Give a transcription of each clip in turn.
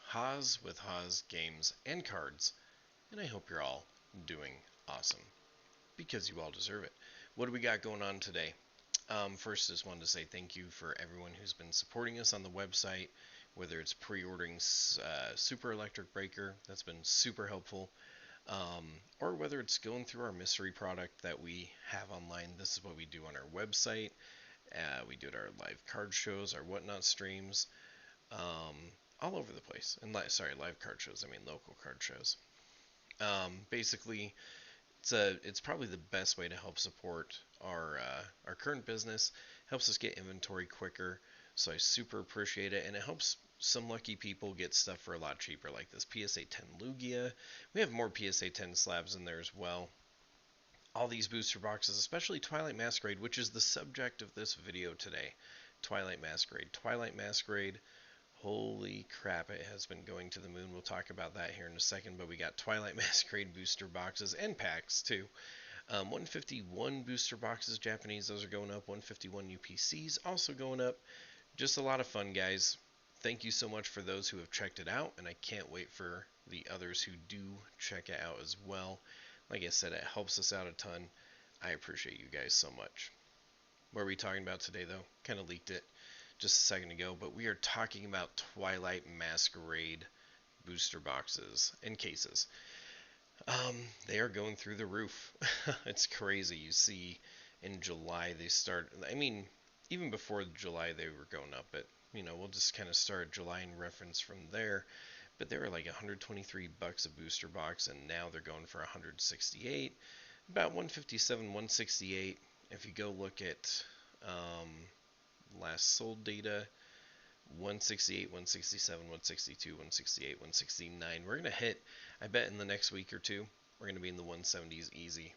Haas with Haas Games and Cards, and I hope you're all doing awesome because you all deserve it. What do we got going on today? First, just wanted to say thank you for everyone who's been supporting us on the website, whether it's pre-ordering Super Electric Breaker, that's been super helpful, or whether it's going through our mystery product that we have online. This is what we do on our website. We do it at our live card shows, our whatnot streams, um, all over the place. And sorry, live card shows. I mean local card shows. Basically, it's probably the best way to help support our current business. Helps us get inventory quicker, so I super appreciate it, and it helps some lucky people get stuff for a lot cheaper, like this PSA 10 Lugia. We have more PSA 10 slabs in there as well. All these booster boxes, especially Twilight Masquerade, which is the subject of this video today. Twilight Masquerade. Twilight Masquerade. Holy crap, it has been going to the moon. We'll talk about that here in a second, but we got Twilight Masquerade booster boxes and packs too. 151 booster boxes, Japanese, those are going up. 151 UPCs also going up. Just a lot of fun, guys. Thank you so much for those who have checked it out, and I can't wait for the others who do check it out as well. Like I said, it helps us out a ton. I appreciate you guys so much. What are we talking about today, though? Kind of leaked it just a second ago, but we are talking about Twilight Masquerade booster boxes and cases. They are going through the roof. It's crazy. You see, in July they start. I mean, even before July they were going up, but we'll just kind of start July and reference from there. But they were like 123 bucks a booster box, and now they're going for 168, about 157, 168. If you go look at last sold data, 168, 167, 162, 168, 169. We're going to hit, I bet in the next week or two, we're going to be in the 170s easy.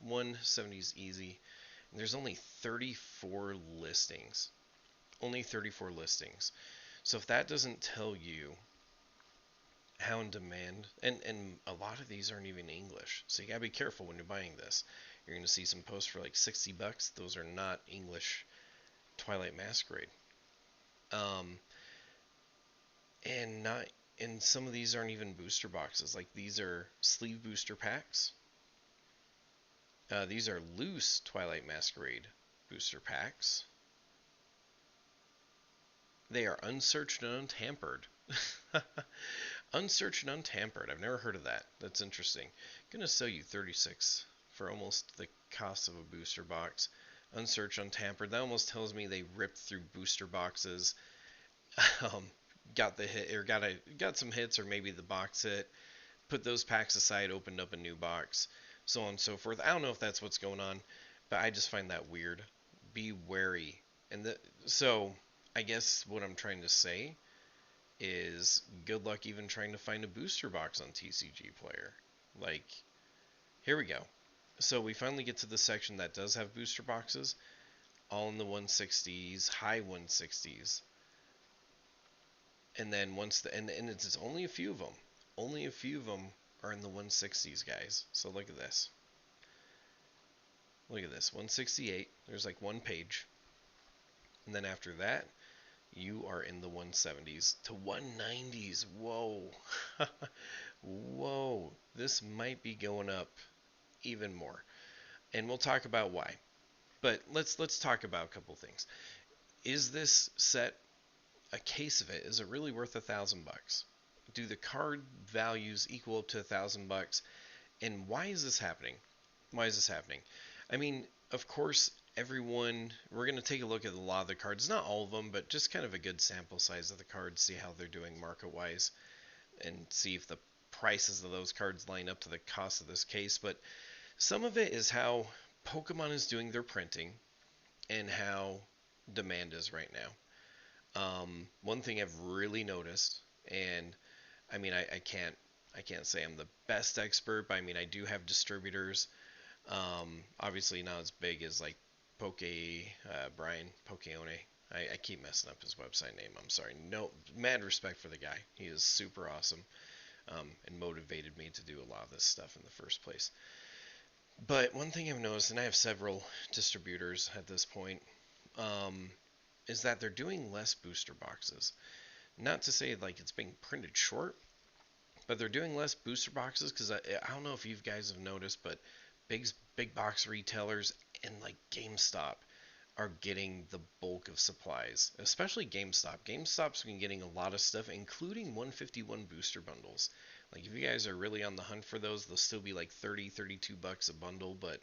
170s easy. And there's only 34 listings. Only 34 listings. So if that doesn't tell you how in demand, and a lot of these aren't even English, so you gotta be careful when you're buying this. You're going to see some posts for like 60 bucks. Those are not English Twilight Masquerade. Um, and not and some of these aren't even booster boxes. Like these are sleeve booster packs. These are loose Twilight Masquerade booster packs. They are unsearched and untampered. Unsearched and untampered. I've never heard of that. That's interesting. I'm gonna sell you 36 for almost the cost of a booster box. Unsearched, untampered. That almost tells me they ripped through booster boxes. um, got the hit or got some hits, or maybe the box hit, put those packs aside, opened up a new box, so on and so forth. I don't know if that's what's going on, but I just find that weird. Be wary. So I guess what I'm trying to say is good luck even trying to find a booster box on TCG Player. Like, here we go. So we finally get to the section that does have booster boxes, all in the 160s, high 160s. And then and it's only a few of them. Only a few of them are in the 160s, guys. So look at this. Look at this. 168. There's like one page. And then after that, you are in the 170s to 190s. Whoa. Whoa. This might be going up even more. And we'll talk about why. But let's talk about a couple things. Is this set, a case of it, is it really worth $1,000? Do the card values equal up to $1,000? And why is this happening? Why is this happening? I mean, of course, we're going to take a look at a lot of the cards, not all of them, but just kind of a good sample size of the cards, see how they're doing market-wise, and see if the prices of those cards line up to the cost of this case. But some of it is how Pokemon is doing their printing and how demand is right now. One thing I've really noticed, and I mean, I can't say I'm the best expert, but I mean, I do have distributors. Obviously not as big as like Brian Pokeone. I keep messing up his website name. I'm sorry. No, mad respect for the guy. He is super awesome, and motivated me to do a lot of this stuff in the first place. But one thing I've noticed, and I have several distributors at this point, is that they're doing less booster boxes. Not to say like it's being printed short, but they're doing less booster boxes because I don't know if you guys have noticed, but big box retailers and like GameStop are getting the bulk of supplies, especially GameStop. GameStop's been getting a lot of stuff, including 151 booster bundles. Like if you guys are really on the hunt for those, they'll still be like 30, 32 bucks a bundle, but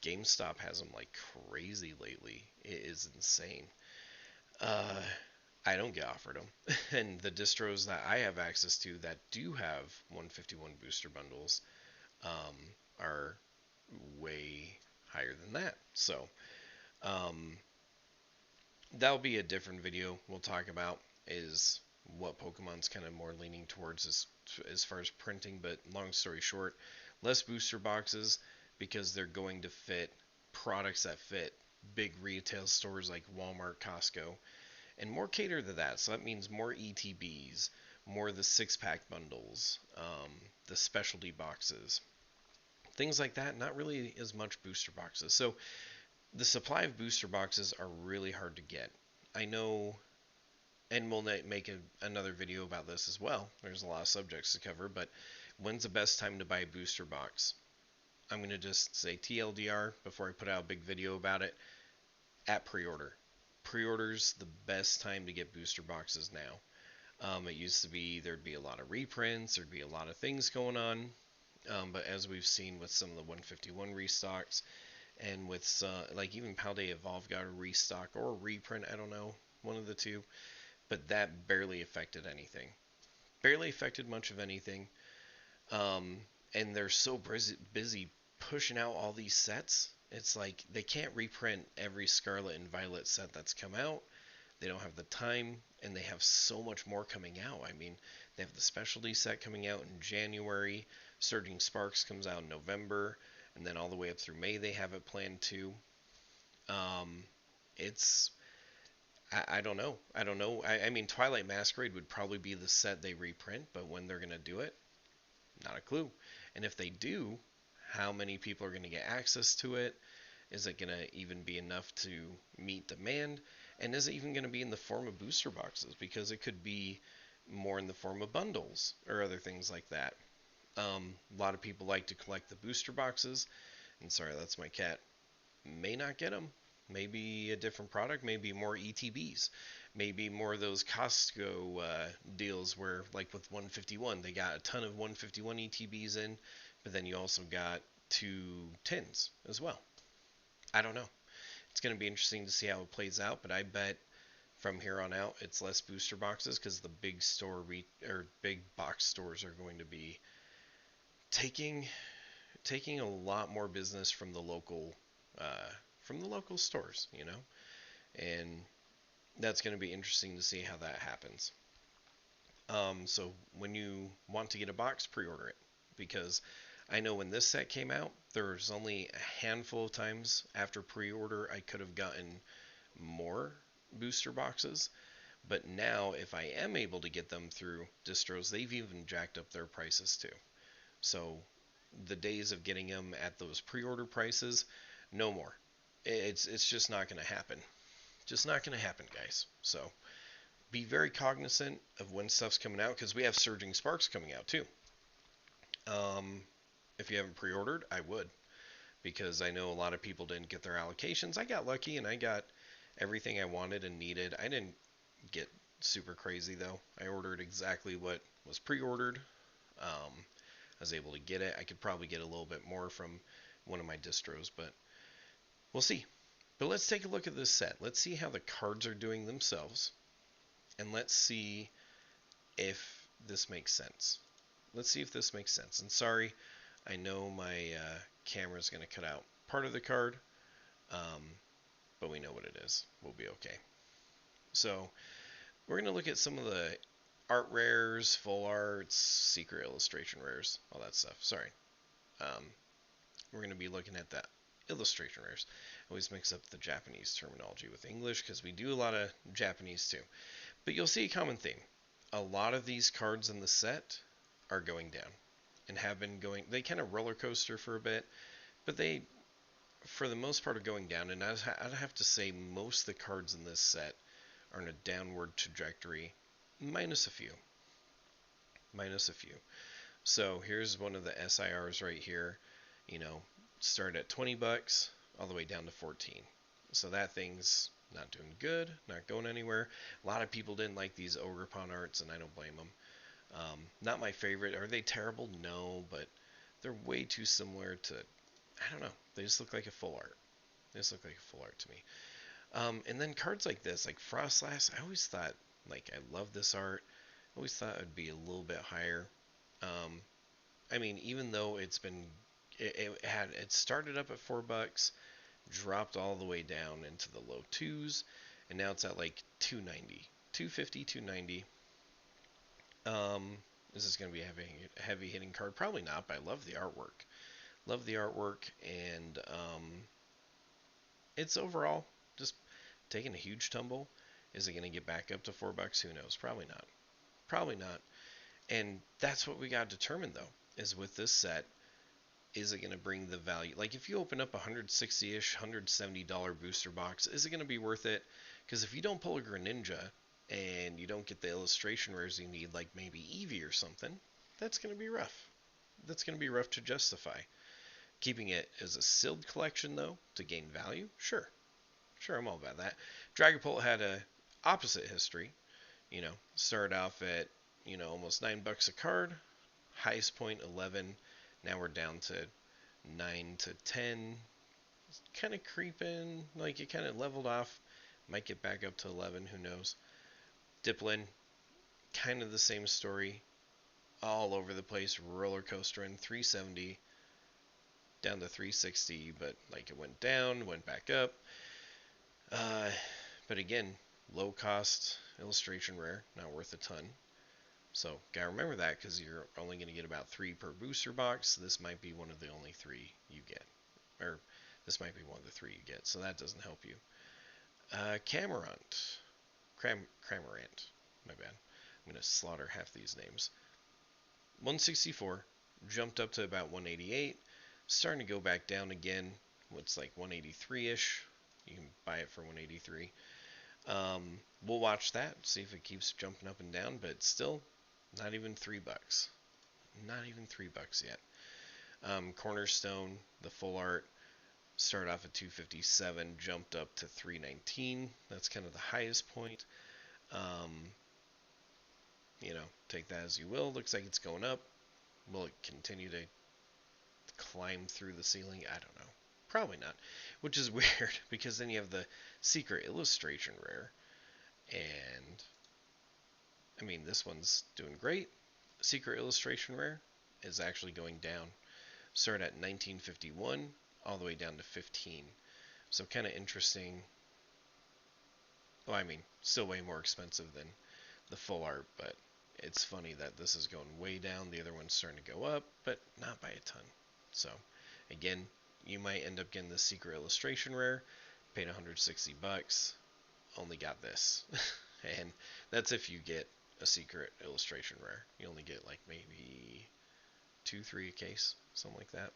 GameStop has them like crazy lately. It is insane. Uh, I don't get offered them, and the distros that I have access to that do have 151 booster bundles um, are way higher than that. So um, that'll be a different video. We'll talk about is what Pokemon's kind of more leaning towards as far as printing. But long story short, less booster boxes because they're going to fit products that fit big retail stores like Walmart, Costco, and more cater to that. So that means more ETBs, more of the 6-pack bundles, the specialty boxes, things like that. Not really as much booster boxes. So the supply of booster boxes are really hard to get. I know, and we'll make another video about this as well. There's a lot of subjects to cover, but when's the best time to buy a booster box? I'm going to just say TLDR before I put out a big video about it. At pre-order. Pre-order's the best time to get booster boxes now. It used to be there'd be a lot of reprints, there'd be a lot of things going on, but as we've seen with some of the 151 restocks, and with like even Paldea Evolve got a restock or a reprint, I don't know, one of the two, but that barely affected anything. Barely affected much of anything. Um, and they're so busy pushing out all these sets. It's like they can't reprint every Scarlet and Violet set that's come out. They don't have the time, and they have so much more coming out. I mean, they have the specialty set coming out in January. Surging Sparks comes out in November, and then all the way up through May they have it planned too. Um, it's I don't know. I don't know. I mean, Twilight Masquerade would probably be the set they reprint, but when they're gonna do it, not a clue. And if they do, how many people are going to get access to it? Is it going to even be enough to meet demand? And is it even going to be in the form of booster boxes? Because it could be more in the form of bundles or other things like that. A lot of people like to collect the booster boxes. And sorry, that's my cat. May not get them. Maybe a different product, maybe more ETBs, maybe more of those Costco deals where, like with 151, they got a ton of 151 ETBs in, but then you also got 2 tins as well. I don't know. It's going to be interesting to see how it plays out, but I bet from here on out it's less booster boxes because the big or big box stores are going to be taking taking a lot more business uh, from the local stores, and that's going to be interesting to see how that happens. So when you want to get a box, pre-order it because I know when this set came out, there was only a handful of times after pre-order I could have gotten more booster boxes. But now, if I am able to get them through distros, they've even jacked up their prices too. So the days of getting them at those pre-order prices, no more. It's just not going to happen. Just not going to happen, guys. So be very cognizant of when stuff's coming out because we have Surging Sparks coming out too. Um, if you haven't pre-ordered, I would because I know a lot of people didn't get their allocations. I got lucky and I got everything I wanted and needed. I didn't get super crazy though. I ordered exactly what was pre-ordered. I was able to get it. I could probably get a little bit more from one of my distros, but we'll see. But let's take a look at this set. Let's see how the cards are doing themselves, and let's see if this makes sense. Let's see if this makes sense. And sorry, I know my camera is going to cut out part of the card, um, but we know what it is. We'll be okay. So we're going to look at some of the art rares, full arts, secret illustration rares, all that stuff. Sorry. Um, we're going to be looking at that illustration rares. I always mix up the Japanese terminology with English because we do a lot of Japanese too. But you'll see a common theme. A lot of these cards in the set are going down and have been going. They kind of roller coaster for a bit, but they, for the most part, are going down. And I'd have to say most of the cards in this set are in a downward trajectory, minus a few. Minus a few. So here's one of the SIRs right here. You know, start at 20 bucks all the way down to 14. So that thing's not doing good, not going anywhere. A lot of people didn't like these ogre pawn arts, and I don't blame them. Not my favorite. Are they terrible? No, but they're way too similar to, I don't know. They just look like a full art. They just look like a full art to me. And then cards like this, like Frostlass, I always thought, like, I love this art. I always thought it would be a little bit higher. I mean, even though it's been, it started up at $4, dropped all the way down into the low twos, and now it's at like 290, 250, 290. Is this going to be a heavy hitting card? Probably not, but I love the artwork. Love the artwork, and it's overall just taking a huge tumble. Is it going to get back up to $4? Who knows? Probably not. Probably not. And that's what we got to determine, though, is with this set, is it going to bring the value? Like, if you open up a $160-ish, $170 booster box, is it going to be worth it? Because if you don't pull a Greninja, and you don't get the illustration rares you need, like maybe Eevee or something, that's going to be rough. That's going to be rough to justify. Keeping it as a sealed collection, though, to gain value, sure. Sure, I'm all about that. Dragapult had a opposite history. You know, started off at, you know, almost $9 a card. Highest point 11. Now we're down to 9 to 10. It's kind of creeping. Like, it kind of leveled off. Might get back up to 11. Who knows? Diplin, kind of the same story. All over the place. Roller coaster in 370. Down to 360. But, like, it went down. Went back up. But again, low cost illustration rare. Not worth a ton. So, gotta remember that, because you're only going to get about 3 per booster box. This might be one of the only 3 you get. Or, this might be one of the 3 you get, so that doesn't help you. Camarant. Cramorant. My bad. I'm going to slaughter half these names. 164. Jumped up to about 188. Starting to go back down again. What's like 183-ish. You can buy it for 183. We'll watch that, see if it keeps jumping up and down, but still not even $3. Not even $3 yet. Cornerstone, the full art, started off at 257, jumped up to 319. That's kind of the highest point. You know, take that as you will. Looks like it's going up. Will it continue to climb through the ceiling? I don't know. Probably not. Which is weird, because then you have the secret illustration rare. And, I mean, this one's doing great. Secret illustration rare is actually going down. Started at 1951, all the way down to 15. So kind of interesting. Well, I mean, still way more expensive than the full art, but it's funny that this is going way down. The other one's starting to go up, but not by a ton. So, again, you might end up getting the secret illustration rare. Paid $160. Only got this. And that's if you get a secret illustration rare. You only get like maybe 2-3 a case, something like that.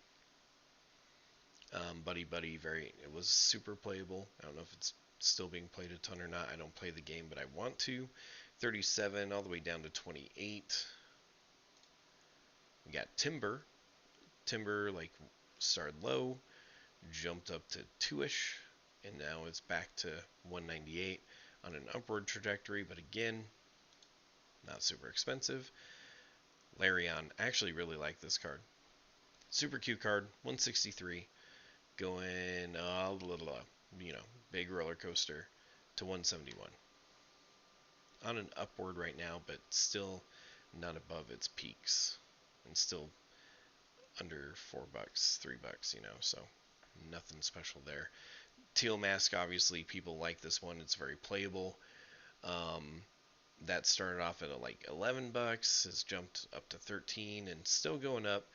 Buddy Buddy, it was super playable. I don't know if it's still being played a ton or not. I don't play the game, but I want to. 37 all the way down to 28. We got Timber. Timber, like, started low, jumped up to 2-ish, and now it's back to 198 on an upward trajectory, but again, not super expensive. Larion, I actually really like this card. Super cute card, 163, going a little, you know, big roller coaster to 171. On an upward right now, but still not above its peaks, and still under $4, $3, you know, so nothing special there. Teal Mask, obviously, people like this one. It's very playable. That started off at like $11, has jumped up to 13, and still going up.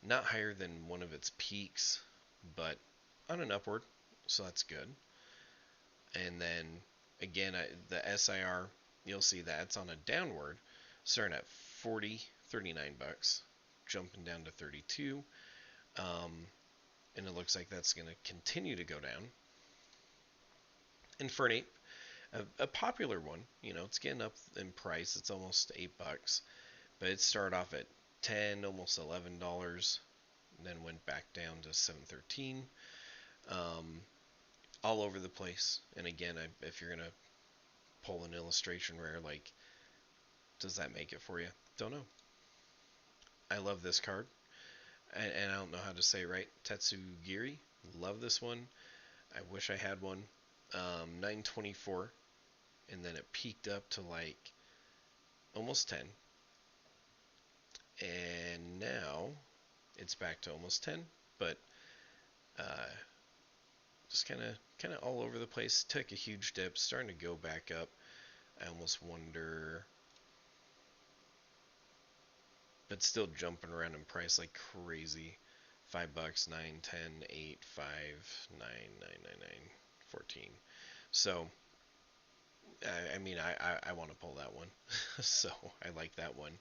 Not higher than one of its peaks, but on an upward, so that's good. And then, again, the SIR, you'll see that it's on a downward, starting at 40, $39, jumping down to 32. And it looks like that's going to continue to go down. Infernape, a popular one. You know, it's getting up in price. It's almost $8, but it started off at 10, almost $11, and then went back down to 7.13. Um, all over the place. And again, if you're gonna pull an illustration rare, like, does that make it for you? Don't know. I love this card, and I don't know how to say it right. Tetsugiri. Love this one. I wish I had one. 924, and then it peaked up to like almost 10, and now it's back to almost 10, but uh, just kind of all over the place. Took a huge dip, starting to go back up. I almost wonder, but still jumping around in price like crazy. $5, 9, 10, 8, 5, 9, 9, 9, 9, 14. So I mean, I want to pull that one. So I like that one.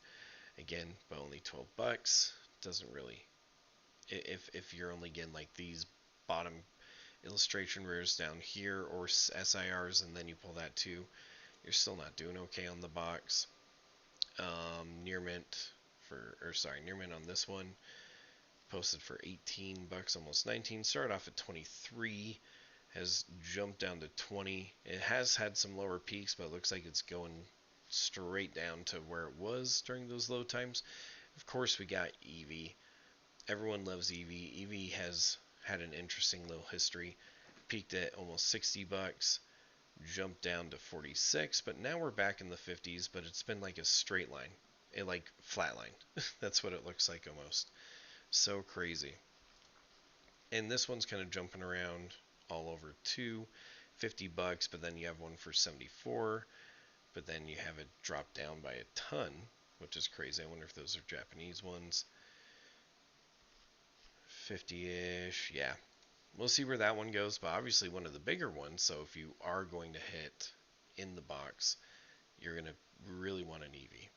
Again, but only $12. Doesn't really. If you're only getting like these bottom illustration rares down here or SIRs, and then you pull that too, you're still not doing okay on the box. Near mint near mint on this one posted for $18, almost 19. Started off at 23, has jumped down to 20. It has had some lower peaks, but it looks like it's going straight down to where it was during those low times. Of course, we got Eevee. Everyone loves Eevee. Eevee has had an interesting little history. Peaked at almost $60, jumped down to 46, but now we're back in the 50s, but it's been like a straight line. It like flatlined. That's what it looks like almost. So crazy. And this one's kind of jumping around all over too. $50, but then you have one for 74, but then you have it drop down by a ton, which is crazy. I wonder if those are Japanese ones. 50-ish, yeah. We'll see where that one goes, but obviously one of the bigger ones, so if you are going to hit in the box, you're going to really want an Eevee.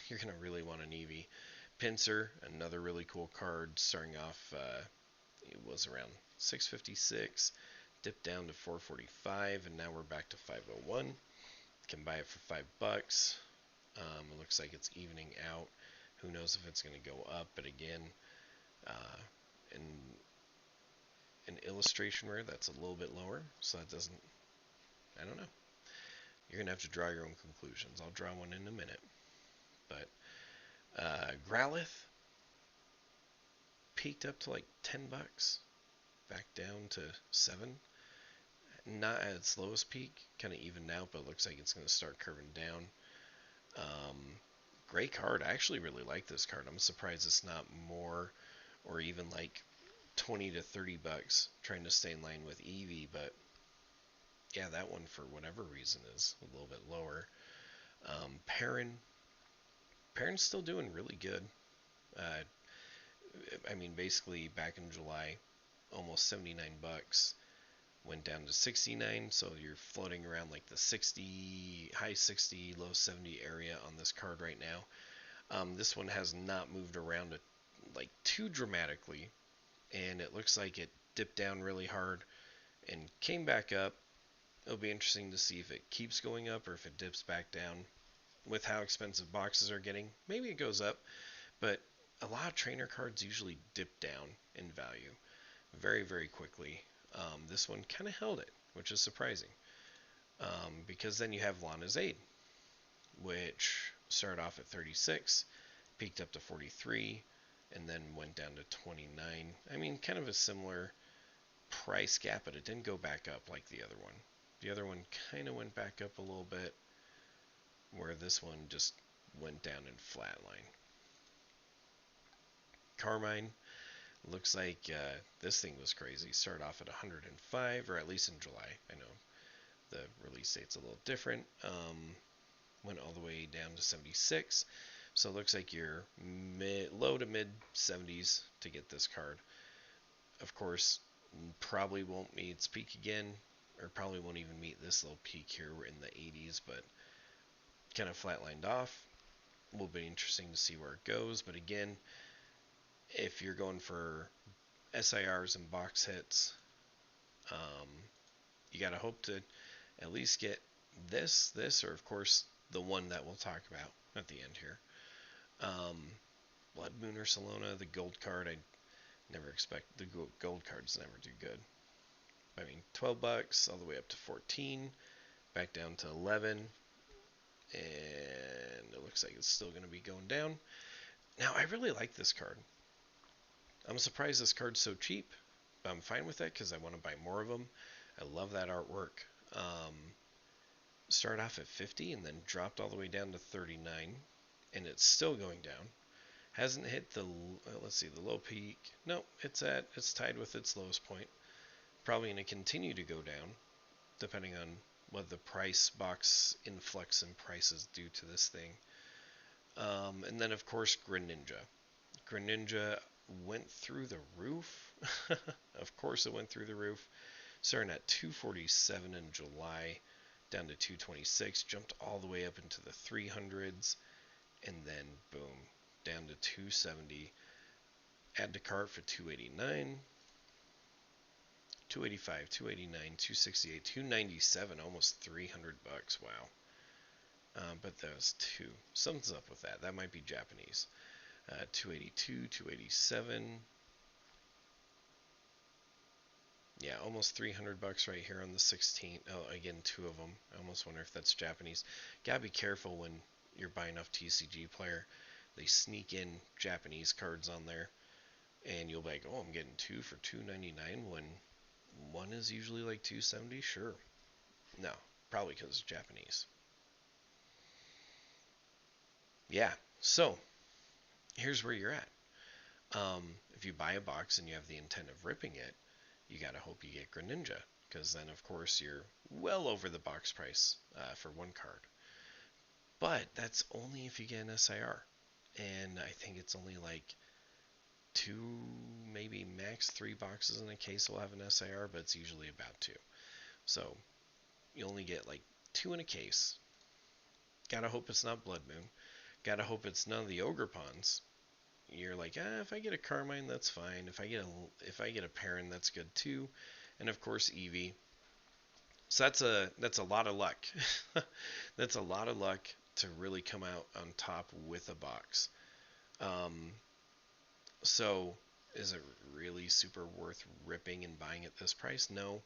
You're going to really want an Eevee. Pinsir, another really cool card, starting off, it was around 656, dipped down to 445, and now we're back to 501. Can buy it for $5. It looks like it's evening out. Who knows if it's going to go up, but again, in an illustration rare that's a little bit lower, so that doesn't, I don't know. You're going to have to draw your own conclusions. I'll draw one in a minute. But Growlithe peaked up to like $10, back down to 7. Not at its lowest peak, kind of evened out, but it looks like it's going to start curving down. Great card. I actually really like this card. I'm surprised it's not more, or even like 20 to $30, trying to stay in line with Eevee, but yeah, that one for whatever reason is a little bit lower. Perrin's still doing really good. Uh, I mean, basically back in July, almost $79, went down to 69, so you're floating around like the 60, high 60, low 70 area on this card right now. This one has not moved around like too dramatically, and it looks like it dipped down really hard and came back up. It'll be interesting to see if it keeps going up or if it dips back down. With how expensive boxes are getting, maybe it goes up, but a lot of trainer cards usually dip down in value very, very quickly. This one kind of held it, which is surprising, because then you have Lana's Aid, which started off at 36, peaked up to 43, and then went down to 29. I mean, kind of a similar price gap, but it didn't go back up like the other one. The other one kind of went back up a little bit, where this one just went down in flatline. Carmine, looks like this thing was crazy. Started off at 105, or at least in July. I know the release date's a little different. Went all the way down to 76. So it looks like you're low to mid 70s to get this card. Of course, probably won't meet its peak again, or probably won't even meet this little peak here. We're in the 80s, but kind of flatlined off. Will be interesting to see where it goes. But again, if you're going for SIRs and box hits, you got to hope to at least get this, or of course the one that we'll talk about at the end here. Um, Blood Moon or Salona, the gold card, I never expect the gold cards never do good. I mean, $12 all the way up to 14, back down to 11, and it looks like it's still going to be going down. Now, I really like this card. I'm surprised this card's so cheap, but I'm fine with it because I want to buy more of them. I love that artwork. Um, Started off at 50 and then dropped all the way down to 39, and it's still going down. Hasn't hit the let's see, the low peak. No, it's tied with its lowest point. Probably going to continue to go down, depending on what the price box influx in prices do to this thing. And then of course Greninja. Greninja went through the roof. Of course it went through the roof. Starting at 247 in July, down to 226, jumped all the way up into the 300s, and then boom, down to 270. Add to cart for 289, 285, 289, 268, 297, almost $300. Wow. But that was two. Something's up with that. That might be Japanese. 282, 287. Yeah, almost $300 right here on the 16th. Oh, again, two of them. I almost wonder if that's Japanese. Gotta be careful when you're buying off TCG Player. They sneak in Japanese cards on there, and you'll be like, oh, I'm getting two for $299 when one is usually like $270. Sure. No, probably because it's Japanese. Yeah, so here's where you're at. If you buy a box and you have the intent of ripping it, you gotta hope you get Greninja, because then of course you're well over the box price for one card. But that's only if you get an SIR, and I think it's only like two, maybe max three boxes in a case will have an SIR, but it's usually about two. So you only get like two in a case. Gotta hope it's not Blood Moon. Gotta hope it's none of the Ogrepons. You're like, if I get a Carmine, that's fine. If I get a Perrin, that's good too. And of course Eevee. So that's a lot of luck. That's a lot of luck to really come out on top with a box. So is it really super worth ripping and buying at this price? No.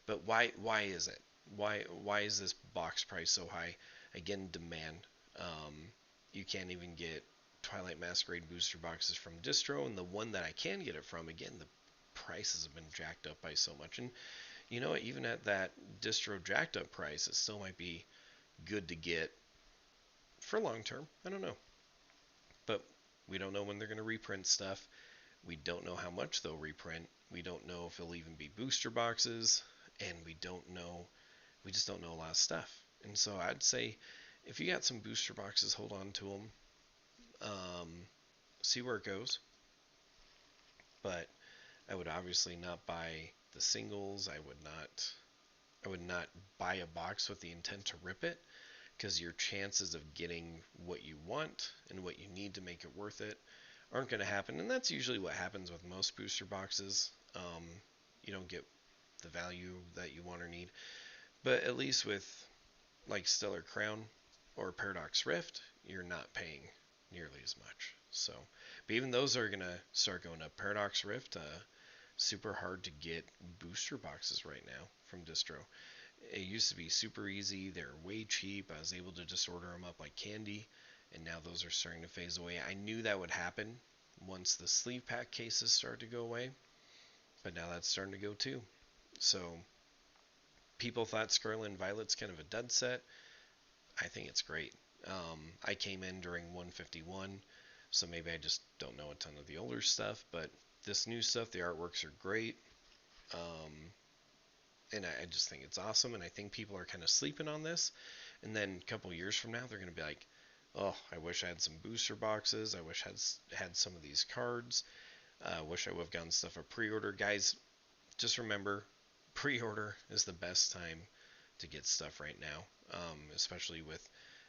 But why is it? Why is this box price so high? Again, demand. You can't even get Twilight Masquerade booster boxes from distro, and the one that I can get it from, again, the prices have been jacked up by so much. And you know, even at that distro jacked up price, it still might be good to get for long term. I don't know. But we don't know when they're going to reprint stuff. We don't know how much they'll reprint. We don't know if it'll even be booster boxes. And we just don't know a lot of stuff. And so I'd say if you got some booster boxes, hold on to them. See where it goes. But I would obviously not buy the singles. I would not buy a box with the intent to rip it, because your chances of getting what you want and what you need to make it worth it aren't going to happen. And that's usually what happens with most booster boxes. You don't get the value that you want or need. But at least with like Stellar Crown or Paradox Rift, you're not paying nearly as much. So, but even those are going to start going up. Paradox Rift, super hard to get booster boxes right now from distro. It used to be super easy. They're way cheap. I was able to just order them up like candy, and now those are starting to phase away. I knew that would happen once the sleeve pack cases start to go away, but now that's starting to go too. So people thought Scarlet and Violet's kind of a dud set. I think it's great. I came in during 151, so maybe I just don't know a ton of the older stuff, but this new stuff, the artworks are great. And I just think it's awesome, and I think people are kind of sleeping on this. And then a couple years from now, they're going to be like, oh, I wish I had some booster boxes. I wish I had some of these cards. I wish I would have gotten stuff a pre-order. Guys, just remember, pre-order is the best time to get stuff right now, especially with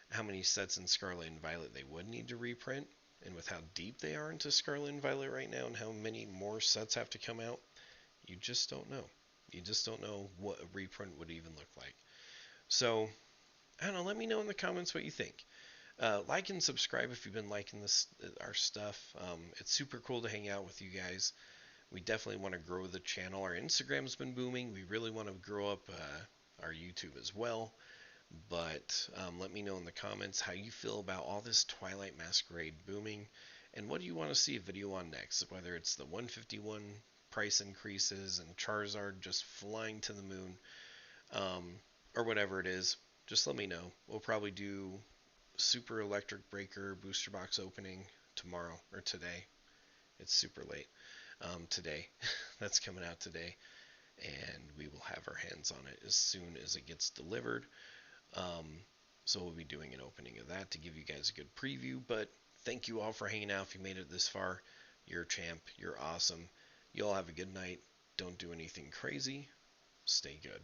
how many sets in Scarlet and Violet they would need to reprint, and with how deep they are into Scarlet and Violet right now, and how many more sets have to come out. You just don't know. You just don't know what a reprint would even look like. So I don't know. Let me know in the comments what you think. Like and subscribe if you've been liking this our stuff. It's super cool to hang out with you guys. We definitely want to grow the channel. Our Instagram's been booming. We really want to grow up our YouTube as well. But let me know in the comments how you feel about all this Twilight Masquerade booming, and what do you want to see a video on next? Whether it's the 151 price increases and Charizard just flying to the moon, um, or whatever it is. Just let me know. We'll probably do Super Electric Breaker booster box opening tomorrow or today. It's super late. Today, that's coming out today, and we will have our hands on it as soon as it gets delivered. Um, so we'll be doing an opening of that to give you guys a good preview. But thank you all for hanging out. If you made it this far, you're a champ. You're awesome. You all have a good night. Don't do anything crazy. Stay good.